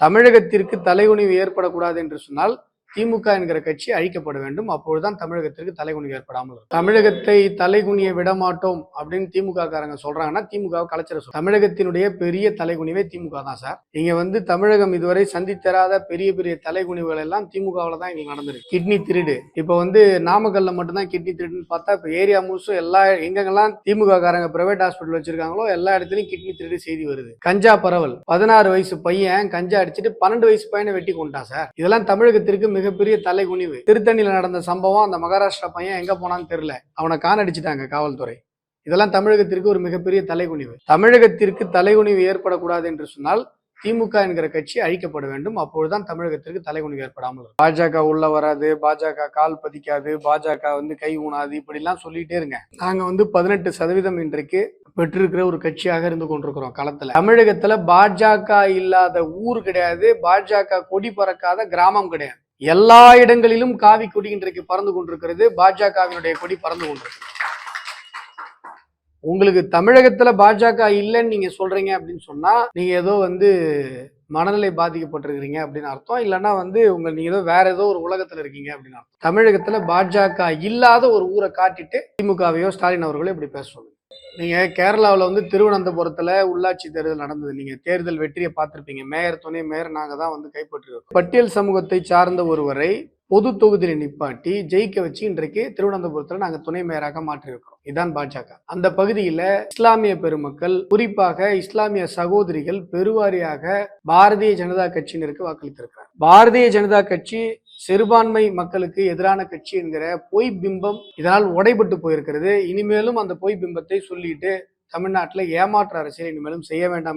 தமிழகத்திற்கு தலைகுனிவு ஏற்படக்கூடாது என்று சொன்னால் திமுக என்கிற கட்சி அழிக்கப்பட வேண்டும். அப்பொழுதுதான் தமிழகத்திற்கு தலைகுனிவு ஏற்படாமல் இருக்கும். தமிழகத்தை தலைகுனிய விடமாட்டோம் அப்படின்னு திமுக காரங்க சொல்றாங்கன்னா திமுக கலைச்சர தமிழகத்தினுடைய பெரிய தலைகுனிவே திமுக தான் சார். இங்க தமிழகம் இதுவரை சந்தித்தராத பெரிய பெரிய தலைகுனிவுகள் எல்லாம் திமுகவில் தான் எங்களுக்கு நடந்திருக்கு. கிட்னி திருடு இப்ப நாமக்கல்ல மட்டும்தான் கிட்னி திருடுன்னு பார்த்தா இப்ப ஏரியா முழுசும் எல்லா எங்கெல்லாம் திமுக காரங்க பிரைவேட் ஹாஸ்பிட்டல் வச்சிருக்காங்களோ எல்லா இடத்துலயும் கிட்னி திருடு செய்தி வருது. கஞ்சா பரவல் 16 வயசு பையன் கஞ்சா அடிச்சுட்டு 12 வயசு பையனை வெட்டி கொண்டான் சார். இதெல்லாம் தமிழகத்திற்கு மிகப்பெரிய தலைகுனிவு. திருத்தணியில நடந்த சம்பவம், அந்த மகாராஷ்டிரா பையன் எங்க போனான்னு தெரியல, அவனை காணடிச்சிட்டாங்க காவல்துறை. இதெல்லாம் தமிழகத்திற்கு ஒரு மிகப்பெரிய தலைகுனிவு. தமிழகத்திற்கு தலைகுனிவு ஏற்படக்கூடாது என்று சொன்னால் திமுக என்கிற கட்சி அழிக்கப்பட வேண்டும். அப்பொழுதுதான் தமிழகத்திற்கு தலைகுனிவு ஏற்படாமல் இருக்கும். பாஜக உள்ள வராது, பாஜக கால் பதிக்காது, பாஜக கை ஊனாது, இப்படி எல்லாம் சொல்லிட்டே இருங்க. நாங்க 18% இன்றைக்கு பெற்றிருக்கிற ஒரு கட்சியாக இருந்து கொண்டிருக்கிறோம் களத்துல. தமிழகத்துல பாஜக இல்லாத ஊர் கிடையாது, பாஜக கொடி பறக்காத கிராமம் கிடையாது. எல்லா இடங்களிலும் காவி கொடி இன்றைக்கு பறந்து கொண்டிருக்கிறது. பாஜகவினுடைய கொடி பறந்து கொண்டிருக்கு. உங்களுக்கு தமிழகத்துல பாஜக இல்லைன்னு நீங்க சொல்றீங்க அப்படின்னு சொன்னா நீங்க ஏதோ மனநிலை பாதிக்கப்பட்டிருக்கிறீங்க அப்படின்னு அர்த்தம். இல்லைன்னா நீங்க ஏதோ வேற ஏதோ ஒரு உலகத்துல இருக்கீங்க அப்படின்னு அர்த்தம். தமிழகத்துல பாஜக இல்லாத ஒரு ஊரை காட்டிட்டு திமுகவையோ ஸ்டாலின் அவர்களோ இப்படி பேச சொல்லுங்க. நீங்க கேரளாவில் திருவனந்தபுரத்துல உள்ளாட்சி தேர்தல் நடந்தது. நீங்க தேர்தல் வெற்றியை பார்த்திருப்பீங்க. மேயர், துணை மேயர் நாங்க தான் கைப்பற்றிருக்கோம். பட்டியல் சமூகத்தை சார்ந்த ஒருவரை பொது தொகுதியில நிப்பாட்டி ஜெயிக்க வச்சு இன்றைக்கு திருவனந்தபுரத்துல நாங்க துணை மேயராக மாற்றிருக்கிறோம். இதுதான் பாஜக. அந்த பகுதியில இஸ்லாமிய பெருமக்கள், குறிப்பாக இஸ்லாமிய சகோதரிகள் பெருவாரியாக பாரதிய ஜனதா கட்சியினருக்கு வாக்களித்திருக்கிறார். பாரதிய ஜனதா கட்சி சிறுபான்மை மக்களுக்கு எதிரான கட்சி என்கிற பொய் பிம்பம் இதனால் உடைபட்டு போயிருக்கிறது. இனிமேலும் அந்த பொய் பிம்பத்தை சொல்லிட்டு தமிழ்நாட்டில் ஏமாற்று அரசியல் இனிமேலும் செய்ய வேண்டாம்.